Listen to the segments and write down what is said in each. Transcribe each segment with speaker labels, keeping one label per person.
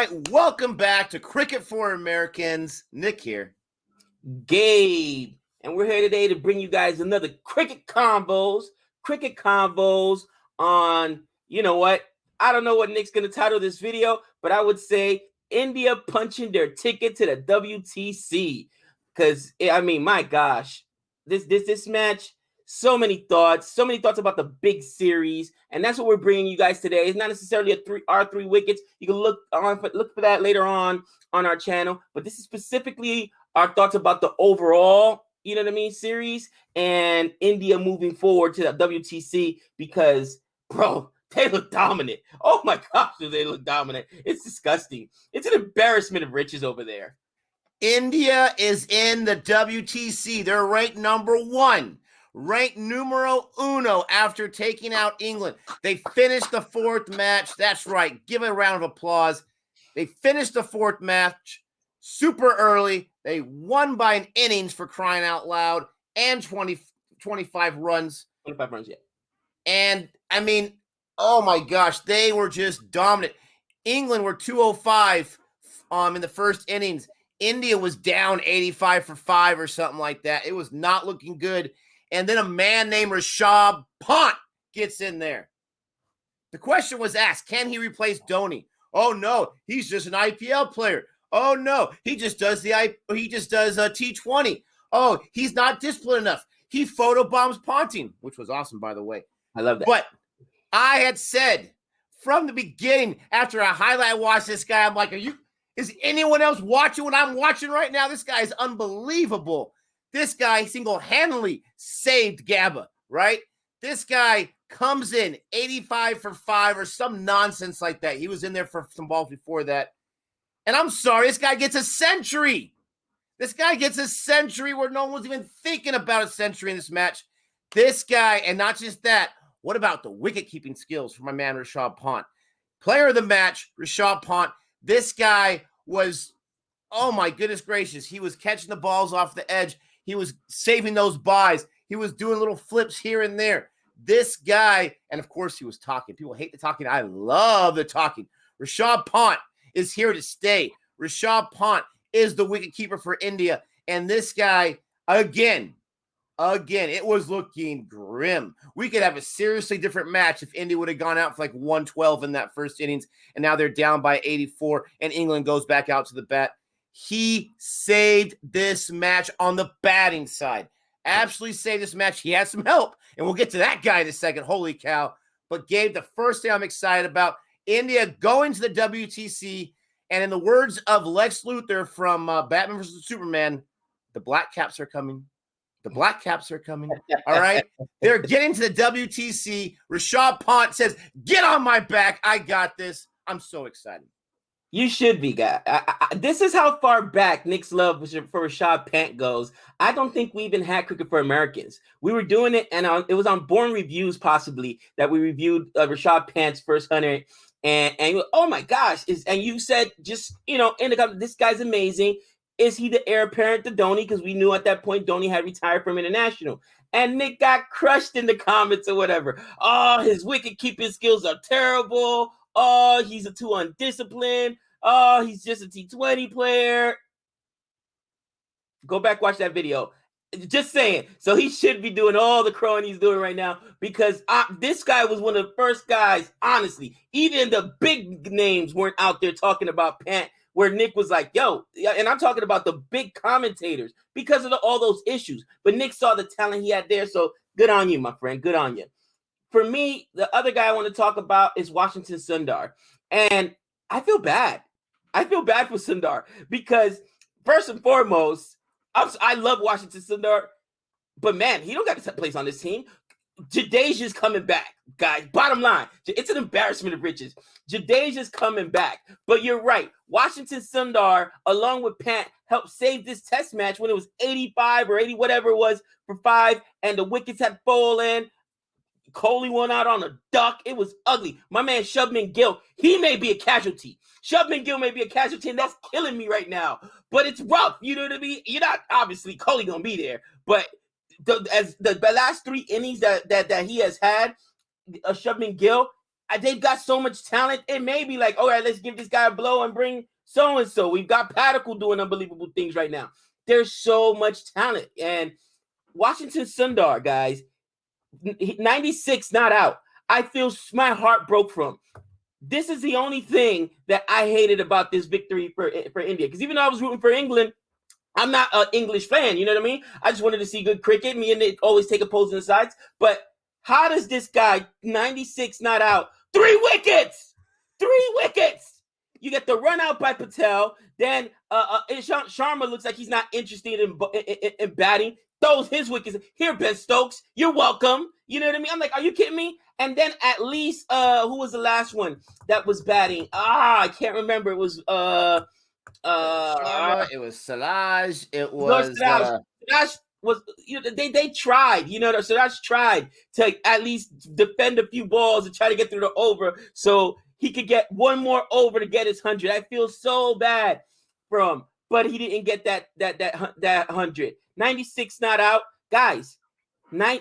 Speaker 1: right, welcome back to Cricket for Americans. Nick here.
Speaker 2: Gabe. And we're here today to bring you guys another cricket combos on, you know what? I don't know what Nick's going to title this video, but I would say India punching their ticket to the WTC. Because, I mean, my gosh, this match, so many thoughts about the big series, and that's what we're bringing you guys today. It's not necessarily our three wickets. You can look for that later on our channel, but this is specifically our thoughts about the overall, you know what I mean, series and India moving forward to the WTC because, bro, they look dominant. Oh my gosh, do they look dominant? It's disgusting. It's an embarrassment of riches over there.
Speaker 1: India is in the WTC. They're ranked number 1. Ranked numero uno after taking out England. They finished the 4th match. That's right. Give it a round of applause. They finished the 4th match super early. They won by an innings, for crying out loud, and 25 runs.
Speaker 2: 25 runs, yeah.
Speaker 1: And, I mean, oh my gosh, they were just dominant. England were 205 in the first innings. India was down 85 for 5 or something like that. It was not looking good. And then a man named Rishabh Pant gets in there. The question was asked, can he replace Dhoni? Oh no, he's just an IPL player. Oh no, he just does T20. Oh, he's not disciplined enough. He photobombs Ponting, which was awesome, by the way.
Speaker 2: I love that.
Speaker 1: But I had said from the beginning, after a highlight watch this guy, I'm like, is anyone else watching what I'm watching right now? This guy is unbelievable. This guy single-handedly saved Gabe, right? This guy comes in 85 for 5 or some nonsense like that. He was in there for some balls before that. And I'm sorry, this guy gets a century. This guy gets a century where no one's even thinking about a century in this match. This guy, and not just that, what about the wicket-keeping skills for my man Rishabh Pant? Player of the match, Rishabh Pant. This guy was, oh my goodness gracious, he was catching the balls off the edge. He was saving those buys. He was doing little flips here and there. This guy, and of course he was talking. People hate the talking. I love the talking. Rishabh Pant is here to stay. Rishabh Pant is the wicketkeeper for India. And this guy, again, it was looking grim. We could have a seriously different match if India would have gone out for like 112 in that first innings, and now they're down by 84, and England goes back out to the bat. He saved this match on the batting side. Absolutely saved this match. He had some help, and we'll get to that guy in a second. Holy cow. But Gabe, the first thing I'm excited about, India going to the WTC, and in the words of Lex Luthor from Batman vs. Superman, the Black Caps are coming. The Black Caps are coming. All right? They're getting to the WTC. Rishabh Pant says, get on my back. I got this. I'm so excited.
Speaker 2: You should be, guy. This is how far back Nick's love for Rishabh Pant goes. I don't think we even had Cricket for Americans. We were doing it, and it was on Born Reviews, possibly, that we reviewed Rishabh Pant's first 100. And oh my gosh, and you said just, in the comment, this guy's amazing. Is he the heir apparent to Dhoni? Because we knew at that point Dhoni had retired from international. And Nick got crushed in the comments or whatever. Oh, his wicket keeping skills are terrible. Oh, he's too undisciplined. Oh, he's just a T20 player. Go back, watch that video. Just saying. So he should be doing all the crowing he's doing right now, because this guy was one of the first guys, honestly, even the big names weren't out there talking about Pant, where Nick was like, yo, and I'm talking about the big commentators because of all those issues. But Nick saw the talent he had there, so good on you, my friend. Good on you. For me, the other guy I want to talk about is Washington Sundar. And I feel bad. I feel bad for Sundar because, first and foremost, I love Washington Sundar, but man, he don't got a place on this team. Jadeja's coming back, guys. Bottom line, it's an embarrassment of riches. Jadeja's coming back. But you're right. Washington Sundar, along with Pant, helped save this test match when it was 85 or 80, whatever it was, for 5, and the wickets had fallen. Kohli went out on a duck. It was ugly. My man Shubman Gill, he may be a casualty. Shubman Gill may be a casualty, and that's killing me right now. But it's rough. You know what I mean? You're not, obviously, Kohli going to be there. But the last 3 innings that he has had, Shubman Gill, they've got so much talent. It may be like, all right, let's give this guy a blow and bring so-and-so. We've got Patel doing unbelievable things right now. There's so much talent. And Washington Sundar, guys, 96 not out. I feel my heart broke from. This is the only thing that I hated about this victory for India. Because even though I was rooting for England, I'm not an English fan. You know what I mean? I just wanted to see good cricket. Me and Nick always take opposing sides. But how does this guy, 96 not out, 3 wickets? 3 wickets. You get the run out by Patel. Then Sharma looks like he's not interested in batting. Throws his wickets. Here, Ben Stokes. You're welcome. You know what I mean? I'm like, are you kidding me? And then at least, who was the last one that was batting? I can't remember. It was
Speaker 1: Sharma, it was Siraj. It was
Speaker 2: Siraj was, you know, they tried, you know, Siraj tried to at least defend a few balls and try to get through the over so he could get one more over to get his 100. I feel so bad for him, but he didn't get that 100. 96 not out, guys.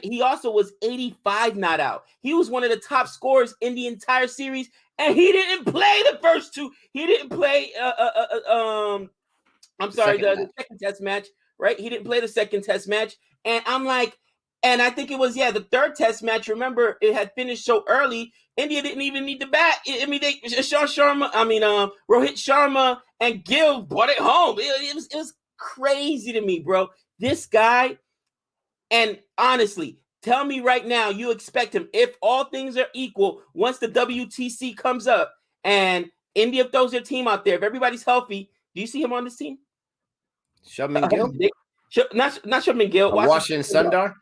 Speaker 2: He also was 85 not out. He was one of the top scorers in the entire series, and he didn't play the first 2. He didn't play the second test match, right? He didn't play the second test match. And I'm like, and I think it was, the third test match. Remember, it had finished so early. India didn't even need to bat. I mean, Rohit Sharma and Gill brought it home. It was crazy to me, bro. This guy, and honestly, tell me right now, you expect him, if all things are equal, once the WTC comes up and India throws their team out there, if everybody's healthy, do you see him on this team?
Speaker 1: Shubman Gill?
Speaker 2: Not Shubman Gill.
Speaker 1: Washington Sundar?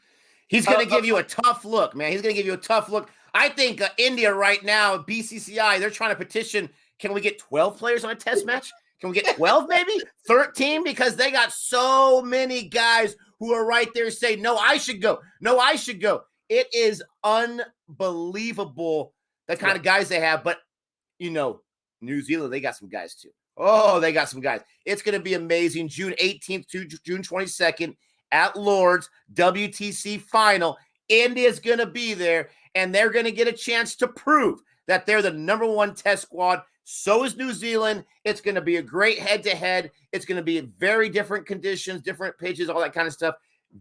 Speaker 1: He's going to give you a tough look, man. He's going to give you a tough look. I think India right now, BCCI, they're trying to petition, can we get 12 players on a test match? Can we get 12 maybe? 13? Because they got so many guys who are right there saying, no, I should go. No, I should go. It is unbelievable the kind of guys they have. But, you know, New Zealand, they got some guys too. Oh, they got some guys. It's going to be amazing. June 18th to June 22nd at Lord's, WTC Final. India's going to be there, and they're going to get a chance to prove that they're the #1 test squad. So is New Zealand. It's going to be a great head-to-head. It's going to be very different conditions, different pitches, all that kind of stuff.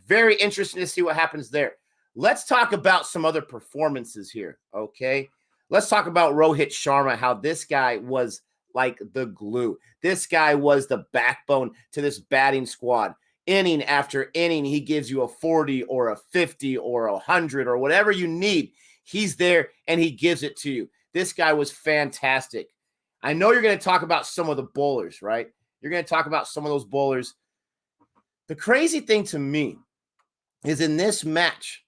Speaker 1: Very interesting to see what happens there. Let's talk about some other performances here, okay? Let's talk about Rohit Sharma, how this guy was like the glue. This guy was the backbone to this batting squad. Inning after inning, he gives you a 40 or a 50 or a 100 or whatever you need. He's there, and he gives it to you. This guy was fantastic. I know you're going to talk about some of the bowlers, right? You're going to talk about some of those bowlers. The crazy thing to me is in this match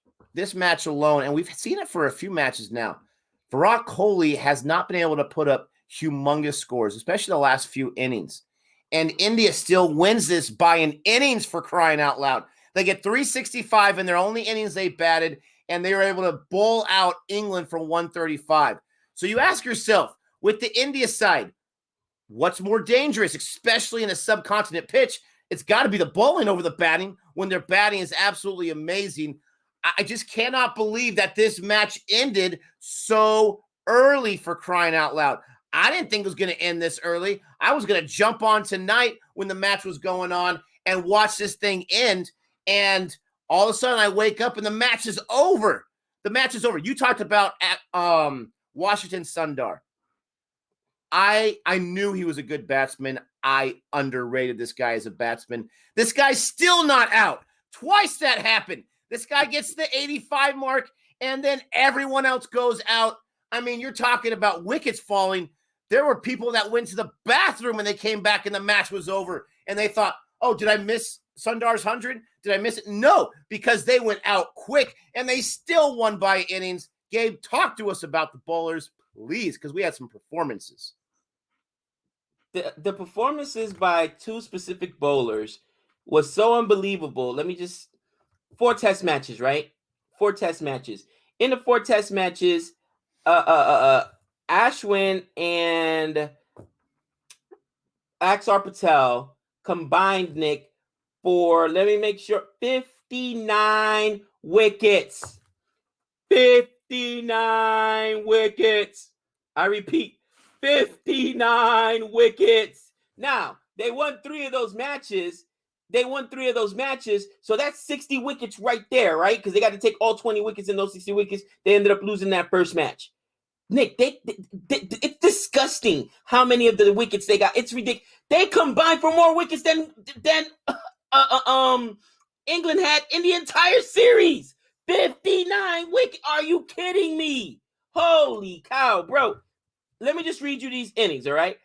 Speaker 1: alone, and we've seen it for a few matches now, Virat Kohli has not been able to put up humongous scores, especially the last few innings. And India still wins this by an innings, for crying out loud. They get 365 in their only innings they batted, and they were able to bowl out England for 135. So you ask yourself, with the India side, what's more dangerous, especially in a subcontinent pitch? It's got to be the bowling over the batting when their batting is absolutely amazing. I just cannot believe that this match ended so early, for crying out loud. I didn't think it was going to end this early. I was going to jump on tonight when the match was going on and watch this thing end. And all of a sudden I wake up and the match is over. The match is over. You talked about Washington Sundar. I knew he was a good batsman. I underrated this guy as a batsman. This guy's still not out. Twice that happened. This guy gets the 85 mark, and then everyone else goes out. I mean, you're talking about wickets falling. There were people that went to the bathroom when they came back and the match was over, and they thought, oh, did I miss Sundar's 100? Did I miss it? No, because they went out quick, and they still won by innings. Gabe, talk to us about the bowlers, please, because we had some performances.
Speaker 2: The performances by 2 specific bowlers was so unbelievable. Let me just 4 test matches, right? 4 test matches. In the 4 test matches, Ashwin and Axar Patel combined, Nick, for, let me make sure, 59 wickets. 59 wickets. I repeat, 59 wickets. Now, they won 3 of those matches. So that's 60 wickets right there, right? Because they got to take all 20 wickets in those 60 wickets. They ended up losing that first match. Nick, it's disgusting how many of the wickets they got. It's ridiculous. They combined for more wickets than England had in the entire series. 59 wickets. Are you kidding me? Holy cow, bro. Let me just read you these innings, all right?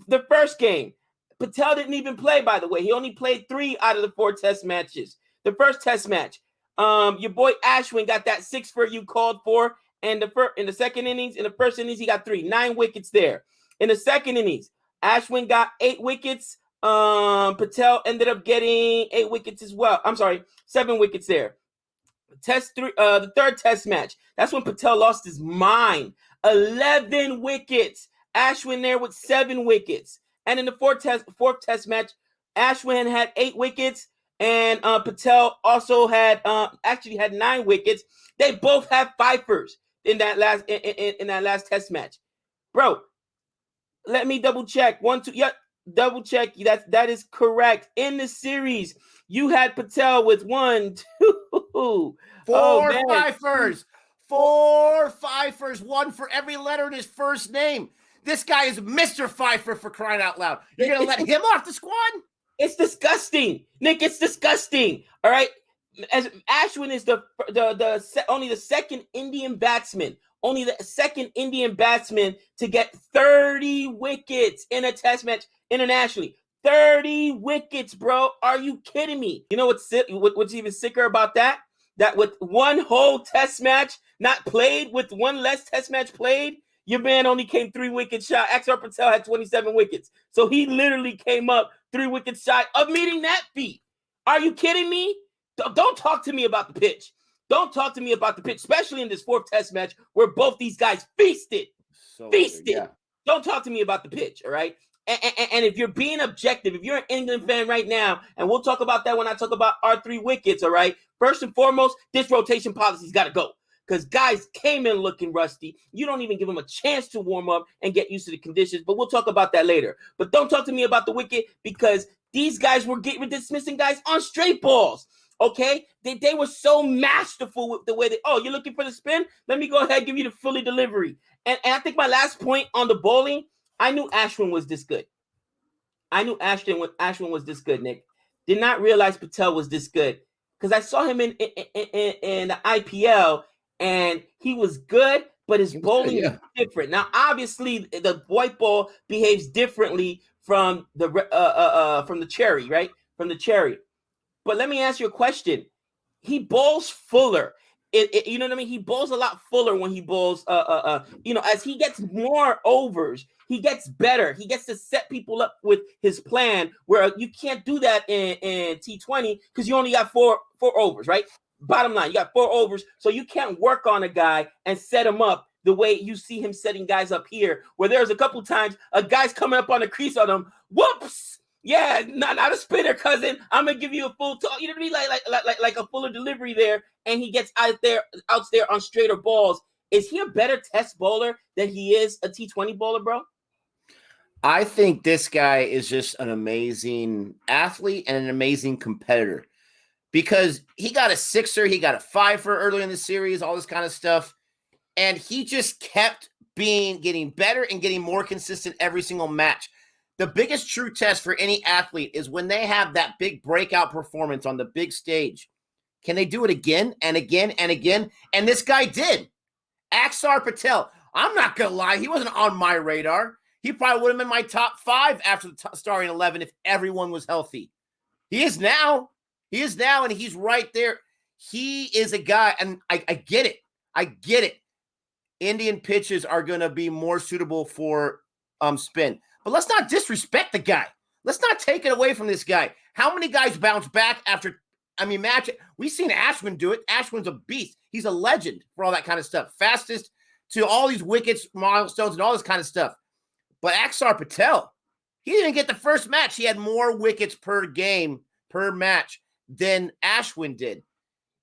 Speaker 2: The first game, Patel didn't even play, by the way. He only played 3 out of the 4 test matches. The first test match, your boy Ashwin got that 6 for you called for. And in the second innings, in the first innings, he got 3, 9 wickets there. In the second innings, Ashwin got 8 wickets. Patel ended up getting 8 wickets as well. I'm sorry, 7 wickets there. The third test match, that's when Patel lost his mind. 11 wickets. Ashwin there with 7 wickets. And in the fourth test match, Ashwin had 8 wickets, and Patel also had 9 wickets. They both had fifers in that last test match. Bro, let me double check. 1, 2, yeah, double check. That is correct. In the series, you had Patel with 1, 2,
Speaker 1: 4 fifers. 4 fifers, 1 for every letter in his first name. This guy is Mr. Pfeiffer, for crying out loud. You're going to let him off the squad?
Speaker 2: It's disgusting. Nick, it's disgusting. All right? As Ashwin is only the second Indian batsman to get 30 wickets in a test match internationally. 30 wickets, bro. Are you kidding me? You know what's even sicker about that? That with one whole test match not played, with one less test match played, your man only came 3 wickets shy. Axar Patel had 27 wickets. So he literally came up 3 wickets shy of meeting that feat. Are you kidding me? Don't talk to me about the pitch. Don't talk to me about the pitch, especially in this 4th test match where both these guys feasted. Yeah. Don't talk to me about the pitch, all right? And if you're being objective, if you're an England fan right now, and we'll talk about that when I talk about our 3 wickets, all right? First and foremost, this rotation policy's got to go, because guys came in looking rusty. You don't even give them a chance to warm up and get used to the conditions, but we'll talk about that later. But don't talk to me about the wicket, because these guys were dismissing guys on straight balls, okay? They were so masterful with the way you're looking for the spin? Let me go ahead and give you the Philly delivery. And I think my last point on the bowling, I knew Ashwin was this good. Ashwin was this good, Nick. Did not realize Patel was this good, because I saw him in the IPL, and he was good, but his bowling is different. Now, obviously, the white ball behaves differently from the cherry, right? From the cherry. But let me ask you a question. He bowls fuller. You know what I mean? He bowls a lot fuller when he bowls, as he gets more overs, he gets better. He gets to set people up with his plan, where you can't do that in T20 because you only got four overs, right? Bottom line, you got 4 overs, so you can't work on a guy and set him up the way you see him setting guys up here, where there's a couple times a guy's coming up on the crease on him. Whoops! Yeah, not a spinner, cousin. I'm gonna give you a full talk. You know what I mean? Like a fuller delivery there, and he gets out there on straighter balls. Is he a better test bowler than he is a T20 bowler, bro?
Speaker 1: I think this guy is just an amazing athlete and an amazing competitor, because he got a 6er, he got a 5er early in the series, all this kind of stuff, and he just kept getting better and getting more consistent every single match. The biggest true test for any athlete is when they have that big breakout performance on the big stage. Can they do it again and again and again? And this guy did. Axar Patel, I'm not going to lie, he wasn't on my radar. He probably would have been my top 5 after the starting 11 if everyone was healthy. He is now. And he's right there. He is a guy, and I get it. I get it. Indian pitches are going to be more suitable for spin. But let's not disrespect the guy. Let's not take it away from this guy. How many guys bounce back after, match it? We've seen Ashwin do it. Ashwin's a beast. He's a legend for all that kind of stuff. Fastest to all these wickets, milestones, and all this kind of stuff. But Axar Patel, he didn't get the first match. He had more wickets per game, per match than Ashwin did.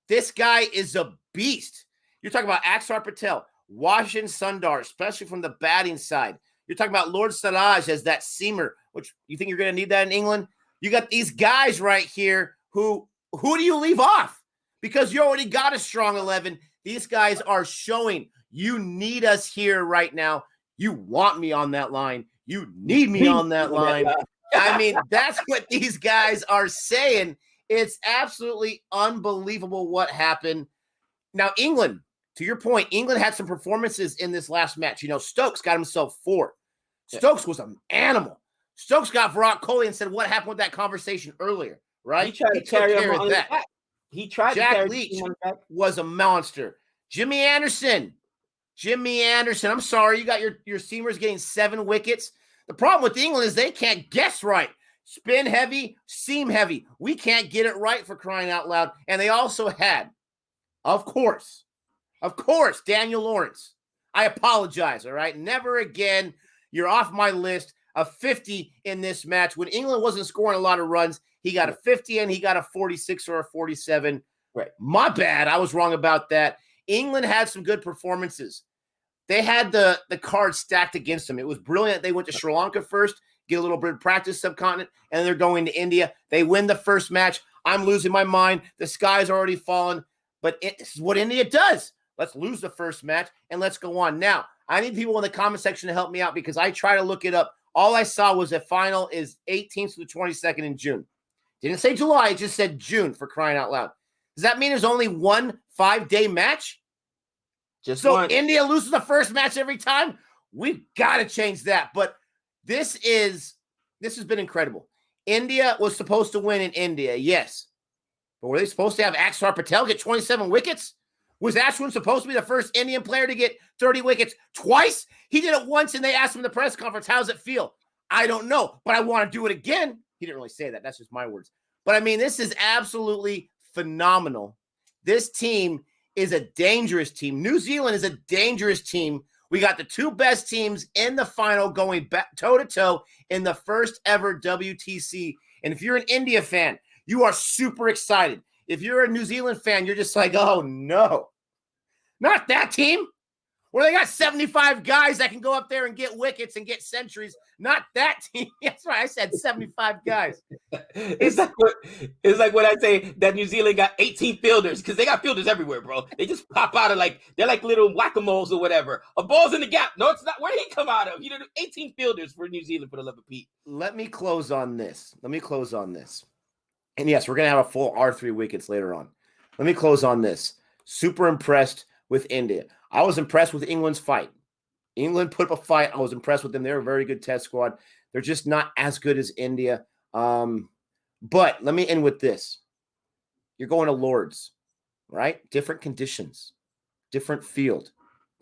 Speaker 1: This guy is a beast. You're talking about Axar Patel. Washington Sundar, especially from the batting side. You're talking about Lord Siraj as that seamer, which you think you're going to need that in England? You got these guys right here who do you leave off? Because you already got a strong 11. These guys are showing you need us here right now. You want me on that line. You need me on that line. I mean, that's what these guys are saying. It's absolutely unbelievable what happened. Now, England, to your point, England had some performances in this last match. You know, Stokes got himself 4. Stokes was an animal. Stokes got Virat Kohli and said, what happened with that conversation earlier, right?
Speaker 2: He tried to carry him on
Speaker 1: that.
Speaker 2: Back. He tried
Speaker 1: Jack
Speaker 2: to carry
Speaker 1: Leach
Speaker 2: him on back.
Speaker 1: was a monster. Jimmy Anderson. I'm sorry, you got your seamers getting 7 wickets. The problem with England is they can't guess right. Spin heavy, seam heavy. We can't get it right, for crying out loud. And they also had, of course, Daniel Lawrence. I apologize, all right? Never again. You're off my list. A 50 in this match. When England wasn't scoring a lot of runs, he got a 50 and he got a 46 or a 47.
Speaker 2: Right.
Speaker 1: My bad. I was wrong about that. England had some good performances. They had the cards stacked against them. It was brilliant. They went to Sri Lanka first, get a little bit of practice subcontinent, and they're going to India. They win the first match. I'm losing my mind. The sky's already fallen. But this is what India does. Let's lose the first match, and let's go on. Now, I need people in the comment section to help me out because I try to look it up. All I saw was that final is 18th to the 22nd in June. Didn't say July. It just said June, for crying out loud. Does that mean there's only one 5-day match?
Speaker 2: Just
Speaker 1: so
Speaker 2: one.
Speaker 1: India loses the first match every time? We've got to change that. But this has been incredible. India was supposed to win in India, yes. But were they supposed to have Axar Patel get 27 wickets? Was Ashwin supposed to be the first Indian player to get 30 wickets twice? He did it once, and they asked him in the press conference, how does it feel? I don't know, but I want to do it again. He didn't really say that. That's just my words. But, I mean, this is absolutely phenomenal. This team is a dangerous team. New Zealand is a dangerous team. We got the 2 best teams in the final going back toe-to-toe in the first ever WTC. And if you're an India fan, you are super excited. If you're a New Zealand fan, you're just like, oh, no. Not that team where they got 75 guys that can go up there and get wickets and get centuries. Not that team. That's right. I said 75 guys.
Speaker 2: It's like what I say that New Zealand got 18 fielders because they got fielders everywhere, bro. They just pop out of they're like little whack-a-moles or whatever. A ball's in the gap. No, it's not. Where did he come out of? 18 fielders for New Zealand for the love of Pete.
Speaker 1: Let me close on this. And yes, we're going to have a full R3 wickets later on. Let me close on this. Super impressed with India. I was impressed with England's fight. England put up a fight. I was impressed with them. They're a very good test squad. They're just not as good as India. But let me end with this. You're going to Lords, right? Different conditions, different field,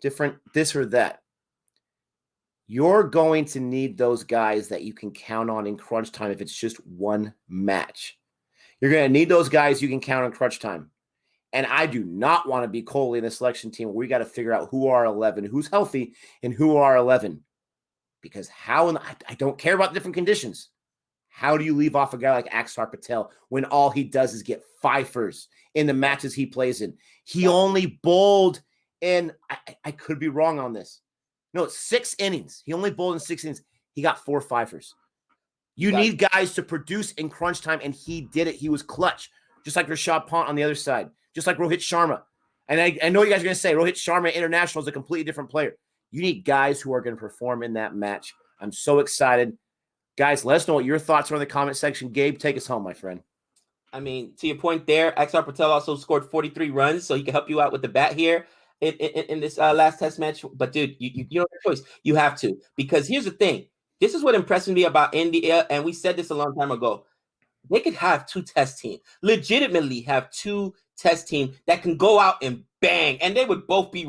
Speaker 1: different this or that. You're going to need those guys that you can count on in crunch time if it's just one match. You're going to need those guys you can count on crunch time. And I do not want to be Kohli in the selection team. We got to figure out who are 11, who's healthy, and who are 11. Because I don't care about different conditions. How do you leave off a guy like Axar Patel when all he does is get fifers in the matches he plays in? He only bowled in, I could be wrong on this. No, it's 6 innings. He only bowled in 6 innings. He got 4 fifers. You need guys to produce in crunch time, and he did it. He was clutch, just like Rishabh Pant on the other side. Just like Rohit Sharma. And I know you guys are going to say Rohit Sharma International is a completely different player. You need guys who are going to perform in that match. I'm so excited. Guys, let us know what your thoughts are in the comment section. Gabe, take us home, my friend.
Speaker 2: I mean, to your point there, Axar Patel also scored 43 runs, so he can help you out with the bat here in this last test match. But, dude, you don't have a choice. You have to. Because here's the thing. This is what impresses me about India, and we said this a long time ago. They could have 2 test teams, legitimately have 2 test team that can go out and bang, and they would both be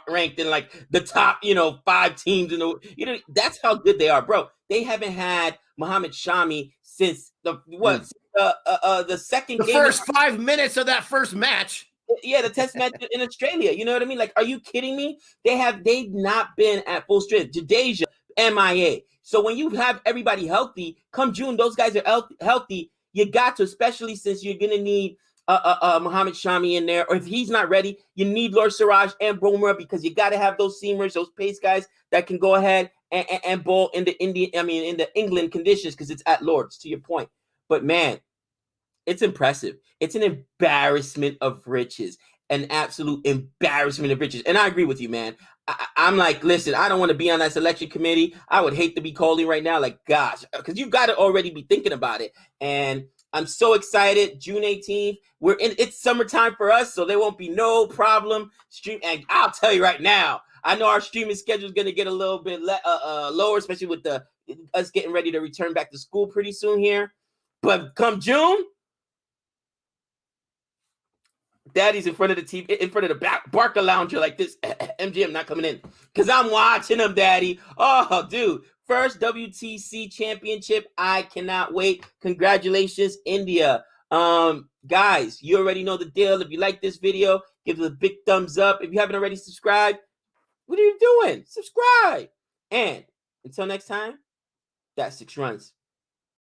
Speaker 2: ranked in the top, 5 teams in the, that's how good they are, bro. They haven't had Mohammad Shami since the second game.
Speaker 1: The first 5 minutes of that first match.
Speaker 2: Yeah, the test match in Australia. You know what I mean? Are you kidding me? They've not been at full strength. Jadeja, MIA. So when you have everybody healthy, come June, those guys are healthy. You got to, especially since you're going to need Muhammad Shami in there, or if he's not ready, you need Lord Siraj and Bumrah, because you got to have those seamers, those pace guys that can go ahead and bowl in the in the England conditions, because it's at Lords, to your point. But man, it's impressive. It's an embarrassment of riches, an absolute embarrassment of riches. And I agree with you, man. I'm like, listen, I don't want to be on that selection committee. I would hate to be calling right now, like, gosh, because you've got to already be thinking about it. And I'm so excited. June 18th, it's summertime for us, so there won't be no problem. And I'll tell you right now, I know our streaming schedule is going to get a little bit lower, especially with us getting ready to return back to school pretty soon here. But come June, Daddy's in front of the TV, in front of the Barca lounger like this. MGM not coming in because I'm watching him, Daddy. Oh, dude. First WTC championship. I cannot wait. Congratulations, India. Guys, you already know the deal. If you like this video, give it a big thumbs up. If you haven't already subscribed, what are you doing? Subscribe. And until next time, that's 6 runs.